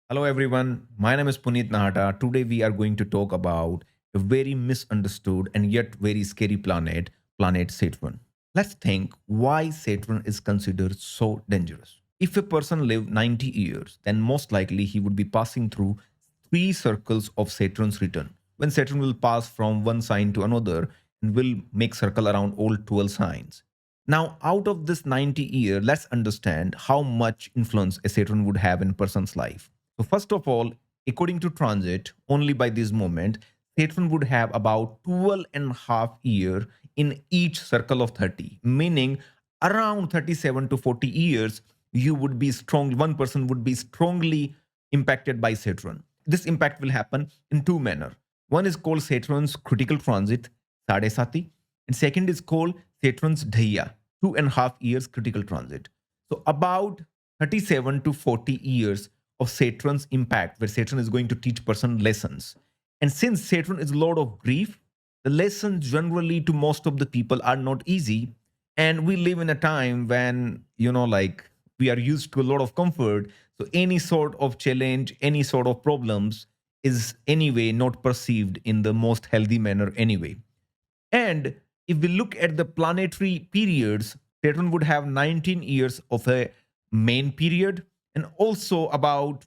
Hello everyone, my name is Puneet Nahata. Today we are going to talk about a very misunderstood and yet very scary planet, planet Saturn. Let's think why Saturn is considered so dangerous. If a person lived 90 years, then most likely he would be passing through three circles of Saturn's return. When Saturn will pass from one sign to another and will make circle around all 12 signs. Now, out of this 90 year, let's understand how much influence a Saturn would have in a person's life. So first of all, according to transit, only by this moment, Saturn would have about 12 and a half year in each circle of 30, meaning around 37 to 40 years, you would be strong, one person would be strongly impacted by Saturn. This impact will happen in two manner. One is called Saturn's critical transit, Sade Sati, and second is called Saturn's Dhaya, 2.5 years critical transit. So about 37 to 40 years of Saturn's impact, where Saturn is going to teach person lessons. And since Saturn is lord of grief, the lessons generally to most of the people are not easy. And we live in a time when, like we are used to a lot of comfort. So any sort of challenge, any sort of problems is anyway not perceived in the most healthy manner anyway. And if we look at the planetary periods, Saturn would have 19 years of a main period and also about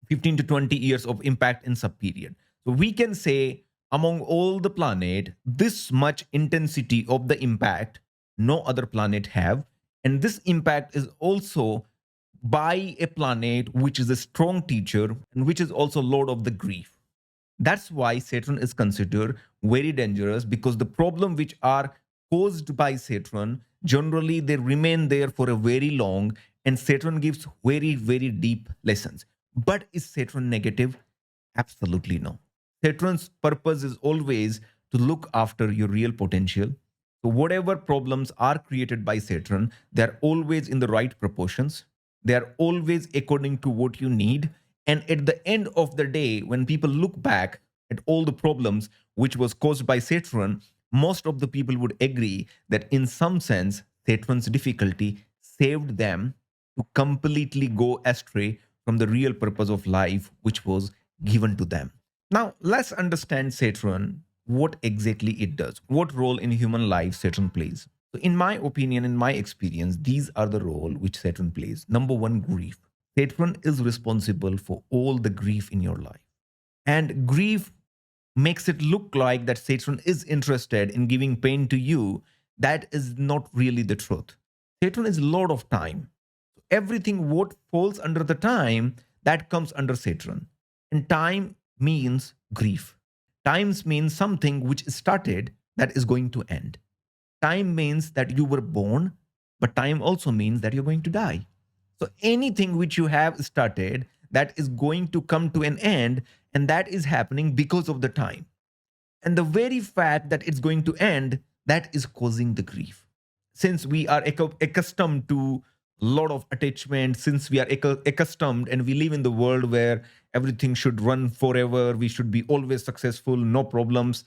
15 to 20 years of impact in sub-period. So we can say among all the planet, this much intensity of the impact no other planet have. And this impact is also by a planet which is a strong teacher and which is also lord of the grief. That's why Saturn is considered very dangerous, because the problem which are caused by Saturn generally they remain there for a very long, and Saturn gives very deep lessons. But is Saturn negative? Absolutely no. Saturn's purpose is always to look after your real potential. So whatever problems are created by Saturn, they are always in the right proportions. They are always according to what you need. And at the end of the day, when people look back at all the problems which was caused by Saturn, most of the people would agree that in some sense, Saturn's difficulty saved them to completely go astray from the real purpose of life, which was given to them. Now, let's understand Saturn, what exactly it does, what role in human life Saturn plays. So, in my opinion, in my experience, these are the role which Saturn plays. Number one, grief. Saturn is responsible for all the grief in your life. And grief makes it look like that Saturn is interested in giving pain to you. That is not really the truth. Saturn is lord of time. Everything what falls under the time, that comes under Saturn. And time means grief. Times means something which started that is going to end. Time means that you were born, but time also means that you're going to die. So anything which you have started, that is going to come to an end, and that is happening because of the time. And the very fact that it's going to end, that is causing the grief. Since we are accustomed to a lot of attachment, since we are accustomed and we live in the world where everything should run forever, we should be always successful, no problems,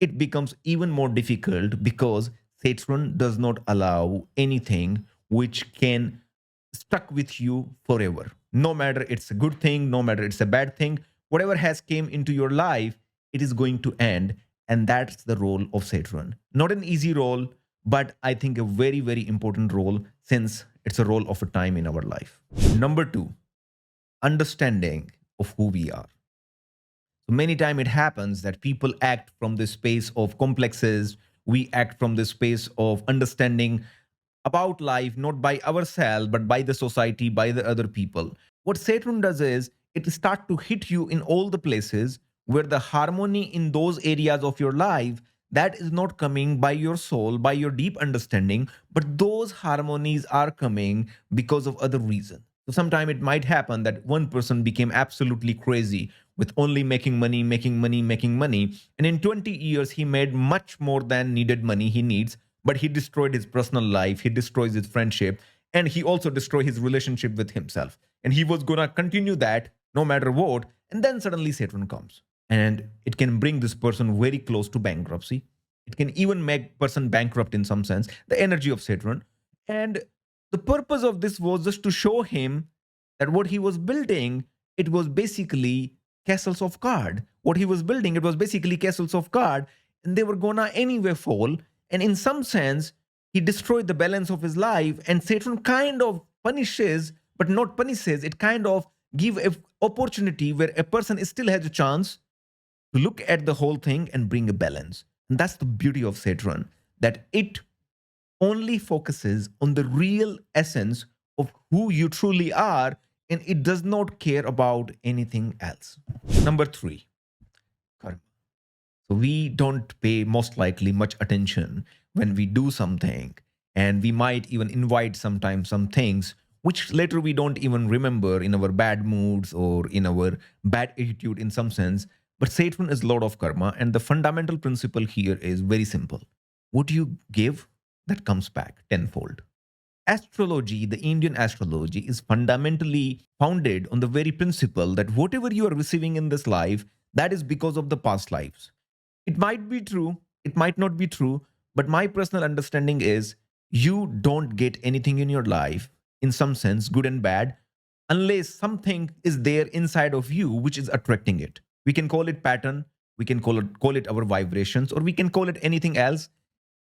it becomes even more difficult because Saturn does not allow anything which can stuck with you forever. No matter it's a good thing, no matter it's a bad thing, whatever has came into your life, it is going to end. And that's the role of Saturn. Not an easy role, but I think a very important role, since it's a role of a time in our life. Number two, understanding of who we are. So many times it happens that people act from the space of complexes. We act from the space of understanding about life, not by ourselves, but by the society, by the other people. What Saturn does is it start to hit you in all the places where the harmony in those areas of your life, that is not coming by your soul, by your deep understanding, but those harmonies are coming because of other reason. So sometime it might happen that one person became absolutely crazy with only making money, making money, making money. And in 20 years, he made much more than needed money he needs, but he destroyed his personal life, he destroys his friendship, and he also destroyed his relationship with himself. And he was gonna continue that no matter what. And then suddenly Saturn comes. And it can bring this person very close to bankruptcy. It can even make person bankrupt in some sense, the energy of Saturn. And the purpose of this was just to show him that what he was building it was basically castles of card. What he was building, it was basically castles of card, and they were gonna anyway fall. And in some sense, he destroyed the balance of his life. And Saturn kind of punishes, but not punishes. It kind of give an opportunity where a person still has a chance to look at the whole thing and bring a balance. And that's the beauty of Saturn, that it only focuses on the real essence of who you truly are, and it does not care about anything else. Number three, karma. So we don't pay most likely much attention when we do something, and we might even invite sometimes some things which later we don't even remember in our bad moods or in our bad attitude in some sense. But Saturn is Lord of Karma, and the fundamental principle here is very simple. What you give, that comes back tenfold. Astrology, the Indian astrology, is fundamentally founded on the very principle that whatever you are receiving in this life, that is because of the past lives. It might be true, it might not be true, but my personal understanding is you don't get anything in your life, in some sense, good and bad, unless something is there inside of you which is attracting it. We can call it pattern, we can call it our vibrations, or we can call it anything else.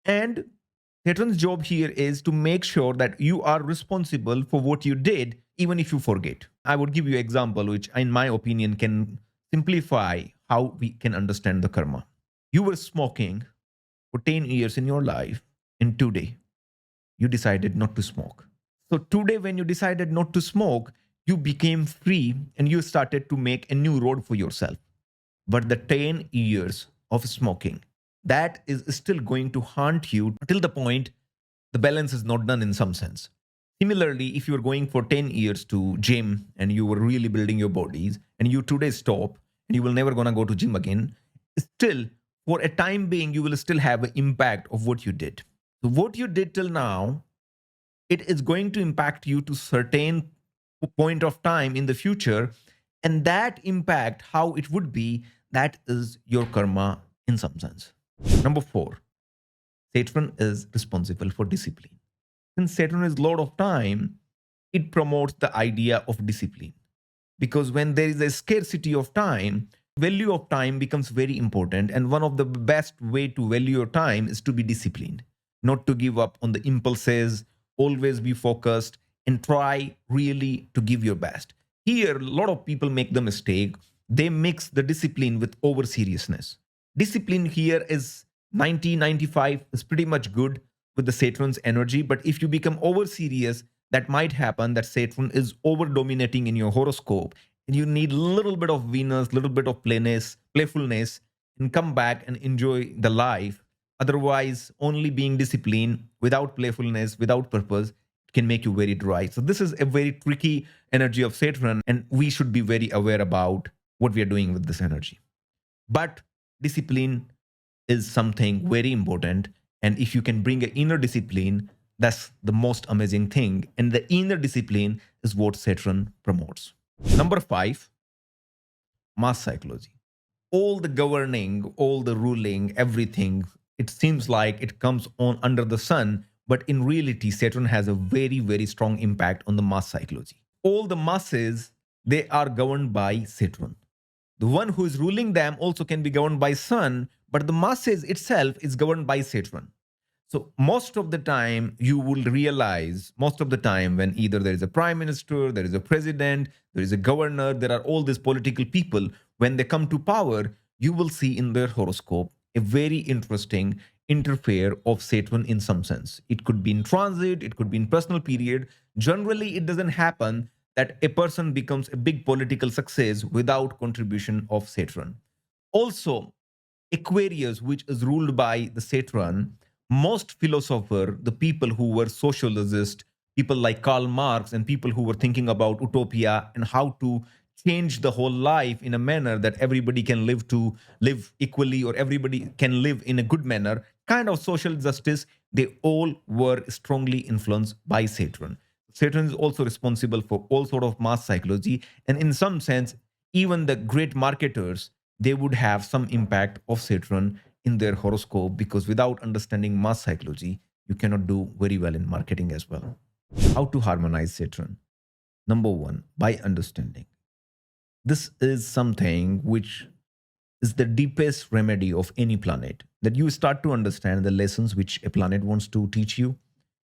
And Saturn's job here is to make sure that you are responsible for what you did, even if you forget. I would give you an example, which, in my opinion, can simplify how we can understand the karma. You were smoking for 10 years in your life, and today you decided not to smoke. So, today, when you decided not to smoke, you became free and you started to make a new road for yourself. But the 10 years of smoking, that is still going to haunt you till the point the balance is not done in some sense. Similarly, if you are going for 10 years to gym and you were really building your bodies and you today stop and you will never gonna go to gym again, still for a time being you will still have an impact of what you did. So what you did till now, it is going to impact you to certain point of time in the future, and that impact, how it would be, that is your karma in some sense. Number four, Saturn is responsible for discipline. Since Saturn is Lord of Time, it promotes the idea of discipline. Because when there is a scarcity of time, value of time becomes very important. And one of the best way to value your time is to be disciplined, not to give up on the impulses, always be focused and try really to give your best. Here, a lot of people make the mistake. They mix the discipline with over seriousness. Discipline here is 90-95 is pretty much good with the Saturn's energy. But if you become over serious, that might happen that Saturn is over dominating in your horoscope. And you need a little bit of Venus, little bit of playfulness, and come back and enjoy the life. Otherwise, only being disciplined without playfulness, without purpose, can make you very dry. So this is a very tricky energy of Saturn, and we should be very aware about what we are doing with this energy. But discipline is something very important. And if you can bring an inner discipline, that's the most amazing thing. And the inner discipline is what Saturn promotes. Number five, mass psychology. All the governing, all the ruling, everything, it seems like it comes on under the sun. But in reality, Saturn has a very, very strong impact on the mass psychology. All the masses, they are governed by Saturn. The one who is ruling them also can be governed by Sun, but the masses itself is governed by Saturn. So most of the time, you will realize, most of the time, when either there is a prime minister, there is a president, there is a governor, there are all these political people, when they come to power, you will see in their horoscope a very interesting interfere of Saturn in some sense. It could be in transit, it could be in personal period. Generally, it doesn't happen that a person becomes a big political success without contribution of Saturn. Also, Aquarius, which is ruled by the Saturn, most philosopher, the people who were socialists, people like Karl Marx and people who were thinking about utopia and how to change the whole life in a manner that everybody can live equally, or everybody can live in a good manner, kind of social justice, they all were strongly influenced by Saturn. Saturn is also responsible for all sort of mass psychology, and in some sense, even the great marketers, they would have some impact of Saturn in their horoscope, because without understanding mass psychology, you cannot do very well in marketing as well. How to harmonize Saturn? Number one, by understanding. This is something which is the deepest remedy of any planet, that you start to understand the lessons which a planet wants to teach you.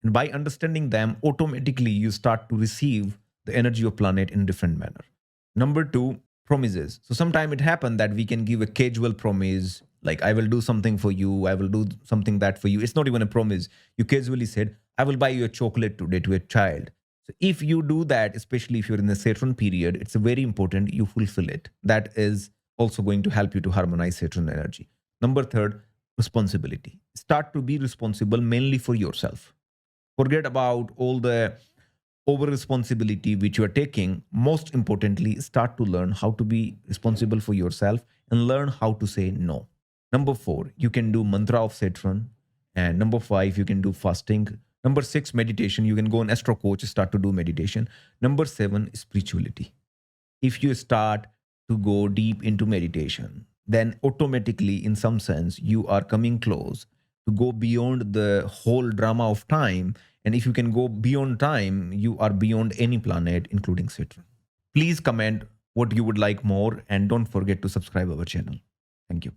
And by understanding them, automatically you start to receive the energy of planet in different manner. Number two, promises. So sometime it happened that we can give a casual promise, like I will do something for you, I will do something that for you. It's not even a promise. You casually said, I will buy you a chocolate today to a child. So if you do that, especially if you're in the Saturn period, it's very important you fulfill it. That is also going to help you to harmonize Saturn energy. Number third, responsibility. Start to be responsible mainly for yourself. Forget about all the over responsibility which you are taking. Most importantly, start to learn how to be responsible for yourself and learn how to say no. Number four, you can do mantra of Saturn. And number five, you can do fasting. Number six, meditation. You can go on Astro Coach, start to do meditation. Number seven, spirituality. If you start to go deep into meditation, then automatically, in some sense, you are coming close to go beyond the whole drama of time. And if you can go beyond time, you are beyond any planet, including Saturn. Please comment what you would like more and don't forget to subscribe our channel. Thank you.